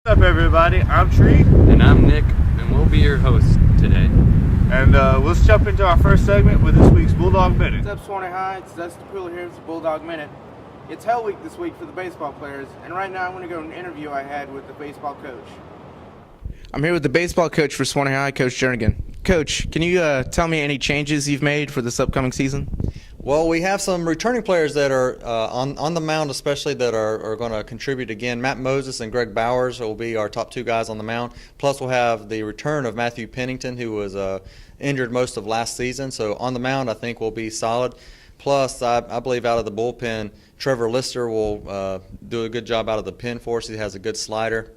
What's up, everybody? I'm Tree. And I'm Nick, and we'll be your hosts today. And let's jump into our first segment with this week's Bulldog Minute. What's up, Swanee High? It's Dustin Pooler here. It's the Bulldog Minute. It's Hell Week this week for the baseball players, and right now I'm going to go to an interview I had with the baseball coach. I'm here with the baseball coach for Swanee High, Coach Jernigan. Coach, can you tell me any changes you've made for this upcoming season? Well, we have some returning players that are on the mound, especially that are going to contribute again. Matt Moses and Greg Bowers will be our top two guys on the mound. Plus, we'll have the return of Matthew Pennington, who was injured most of last season. So on the mound, I think we'll be solid. Plus, I believe out of the bullpen, Trevor Lister will do a good job out of the pen for us. He has a good slider,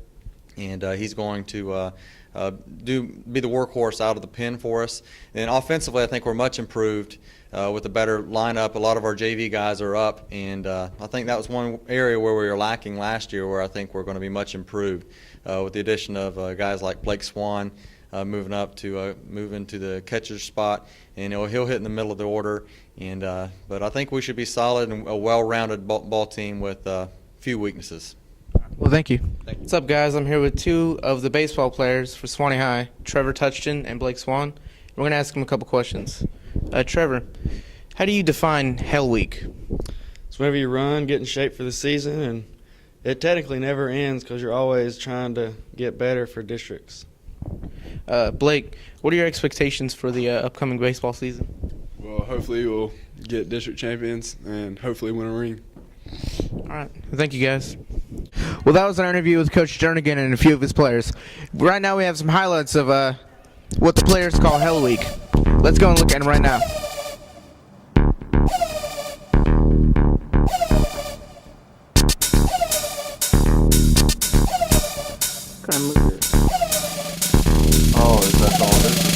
and he's going to be the workhorse out of the pen for us. And offensively, I think we're much improved with a better lineup. A lot of our JV guys are up, and I think that was one area where we were lacking last year, where I think we're going to be much improved with the addition of guys like Blake Swan moving up to move into the catcher's spot, and he'll hit in the middle of the order. And but I think we should be solid and a well-rounded ball team with few weaknesses. Well, thank you. What's up, guys? I'm here with two of the baseball players for Swanee High, Trevor Touchton and Blake Swan. We're going to ask them a couple questions. Trevor, how do you define Hell Week? It's whenever you run, get in shape for the season, and it technically never ends because you're always trying to get better for districts. Blake, what are your expectations for the upcoming baseball season? Well, hopefully we'll get district champions and hopefully win a ring. All right. Thank you, guys. Well, that was our interview with Coach Jernigan and a few of his players. Right now we have some highlights of what the players call Hell Week. Let's go and look at them right now. Oh, is that all it is?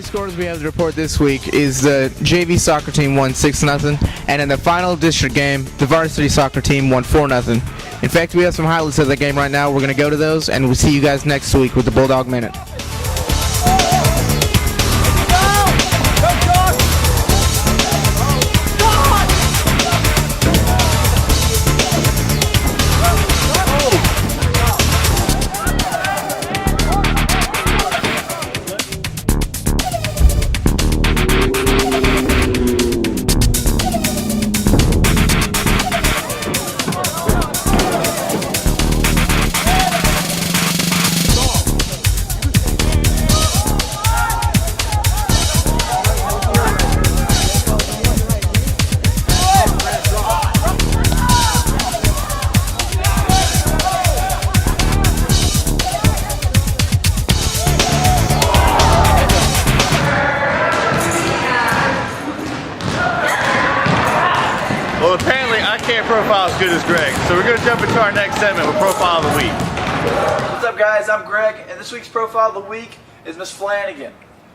Scores we have to report this week is the JV soccer team won 6-0, and in the final district game, the varsity soccer team won 4-0. In fact, we have some highlights of the game right now. We're going to go to those, and we'll see you guys next week with the Bulldog Minute. Well, apparently I can't profile as good as Greg, so we're going to jump into our next segment with Profile of the Week. What's up, guys? I'm Greg, and this week's Profile of the Week is Miss Flanagan.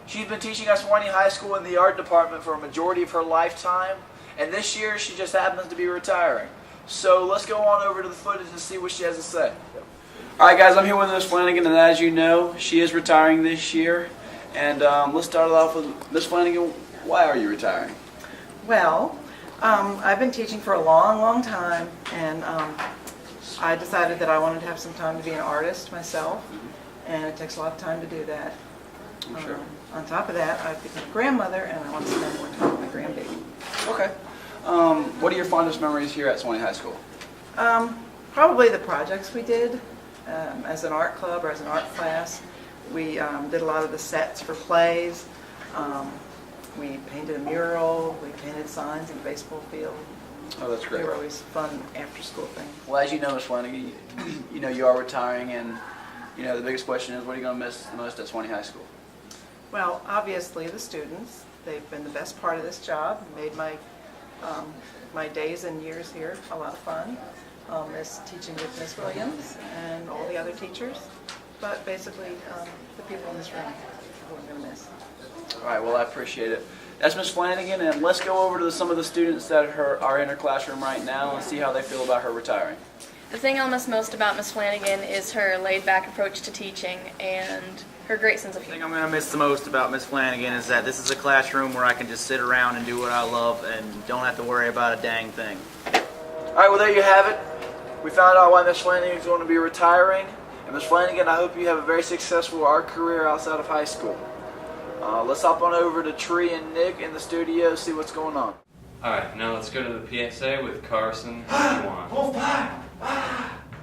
She's been teaching at Swanee High School in the art department for a majority of her lifetime, and this year she just happens to be retiring. So let's go on over to the footage and see what she has to say. Alright, guys, I'm here with Miss Flanagan, and as you know, she is retiring this year. And let's start it off with Miss Flanagan. Why are you retiring? Well, I've been teaching for a long time, and I decided that I wanted to have some time to be an artist myself, and it takes a lot of time to do that. Sure. On top of that, I've become a grandmother, and I want to spend more time with my grandbaby. Okay. What are your fondest memories here at Swanee High School? Probably the projects we did. as an art club or as an art class. We did a lot of the sets for plays. We painted a mural. We painted signs in the baseball field. Oh, that's great. They were always fun after-school things. Well, as you know, Ms. Flanagan, you are retiring, and the biggest question is, what are you going to miss the most at Swanee High School? Well, obviously the students. They've been the best part of this job. Made my my days and years here a lot of fun. Miss teaching with Miss Williams and all the other teachers, but basically the people in this room who I'm going to miss. All right, well, I appreciate it. That's Ms. Flanagan, and let's go over to some of the students that are in her classroom right now and see how they feel about her retiring. The thing I'll miss most about Miss Flanagan is her laid-back approach to teaching and her great sense of The thing humor. I'm going to miss the most about Miss Flanagan is that this is a classroom where I can just sit around and do what I love and don't have to worry about a dang thing. All right, well, there you have it. We found out why Ms. Flanagan is going to be retiring. And Ms. Flanagan, I hope you have a very successful art career outside of high school. Let's hop on over to Tree and Nick in the studio, see what's going on. Alright, now let's go to the PSA with Carson and Juwan.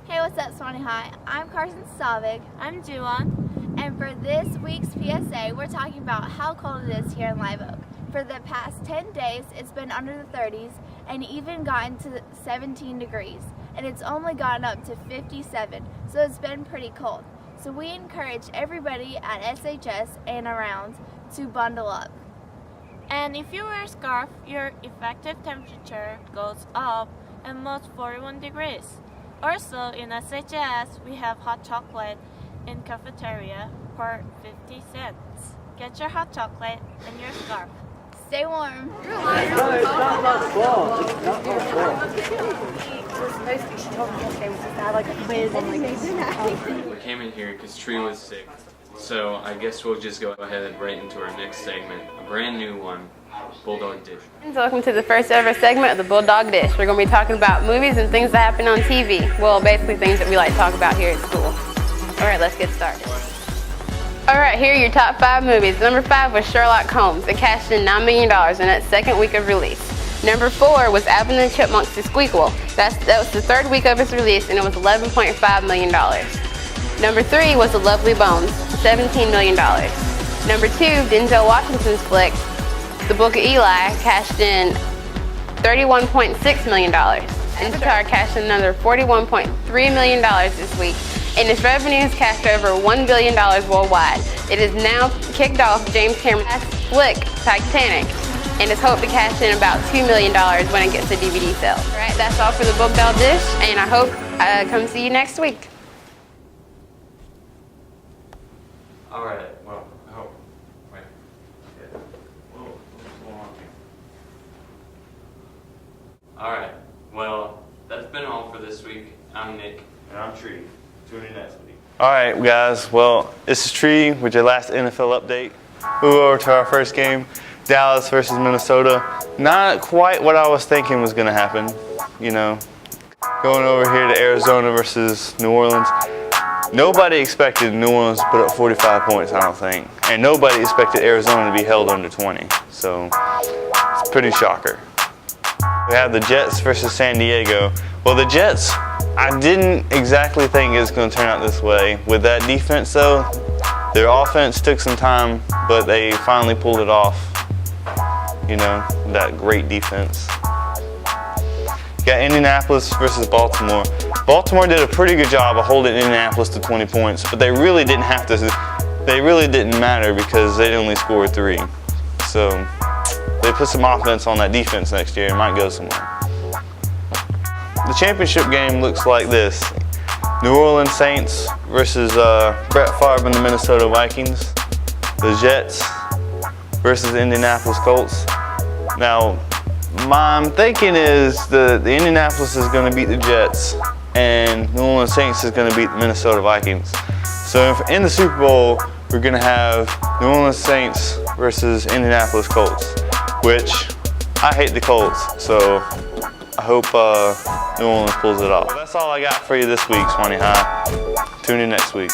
Hey, what's up, Swanee High? I'm Carson Stavig. I'm Juwan. And for this week's PSA, we're talking about how cold it is here in Live Oak. For the past 10 days, it's been under the 30s and even gotten to 17 degrees. And it's only gotten up to 57, so it's been pretty cold. So we encourage everybody at SHS and around to bundle up. And if you wear a scarf, your effective temperature goes up almost 41 degrees. Also, in SHS, we have hot chocolate in cafeteria for 50 cents. Get your hot chocolate and your scarf. Stay warm. We came in here because Tree was sick, so I guess we'll just go ahead right into our next segment, a brand new one, Bulldog Dish. Welcome to the first ever segment of the Bulldog Dish. We're going to be talking about movies and things that happen on TV. Well, basically things that we like to talk about here at school. All right, let's get started. All right, here are your top 5 movies. Number 5 was Sherlock Holmes. It cashed in $9 million in its second week of release. Number 4 was Alvin and the Chipmunks The Squeakquel. That was the third week of its release, and it was $11.5 million. Number 3 was The Lovely Bones, $17 million. Number 2, Denzel Washington's flick, The Book of Eli, cashed in $31.6 million. Avatar cashed in another $41.3 million this week, and its revenues cashed over $1 billion worldwide. It has now kicked off James Cameron's flick, Titanic, and is hoped to cash in about $2 million when it gets to DVD sales. All right, that's all for the Bulldog Dish, and I hope I come see you next week. Alright, well, wait. Yeah. Whoa, what's going on here? Alright, well, that's been all for this week. I'm Nick. And I'm Tree. Tune in next week. All right, guys. Well, this is Tree with your last NFL update. We go over to our first game, Dallas versus Minnesota. Not quite what I was thinking was going to happen. Going over here to Arizona versus New Orleans. Nobody expected New Orleans to put up 45 points, I don't think. And nobody expected Arizona to be held under 20. So it's pretty shocker. We have the Jets versus San Diego. Well, the Jets, I didn't exactly think it was going to turn out this way. With that defense, though, their offense took some time, but they finally pulled it off. That great defense. Got Indianapolis versus Baltimore. Baltimore did a pretty good job of holding Indianapolis to 20 points, but they really didn't have to. They really didn't matter because they only scored 3. So they put some offense on that defense next year and might go somewhere. The championship game looks like this. New Orleans Saints versus Brett Favre and the Minnesota Vikings. The Jets versus the Indianapolis Colts. Now, my thinking is the Indianapolis is going to beat the Jets and New Orleans Saints is going to beat the Minnesota Vikings. So in the Super Bowl, we're going to have New Orleans Saints versus Indianapolis Colts, which I hate the Colts, so I hope New Orleans pulls it off. Well, that's all I got for you this week, Swanee High. Tune in next week.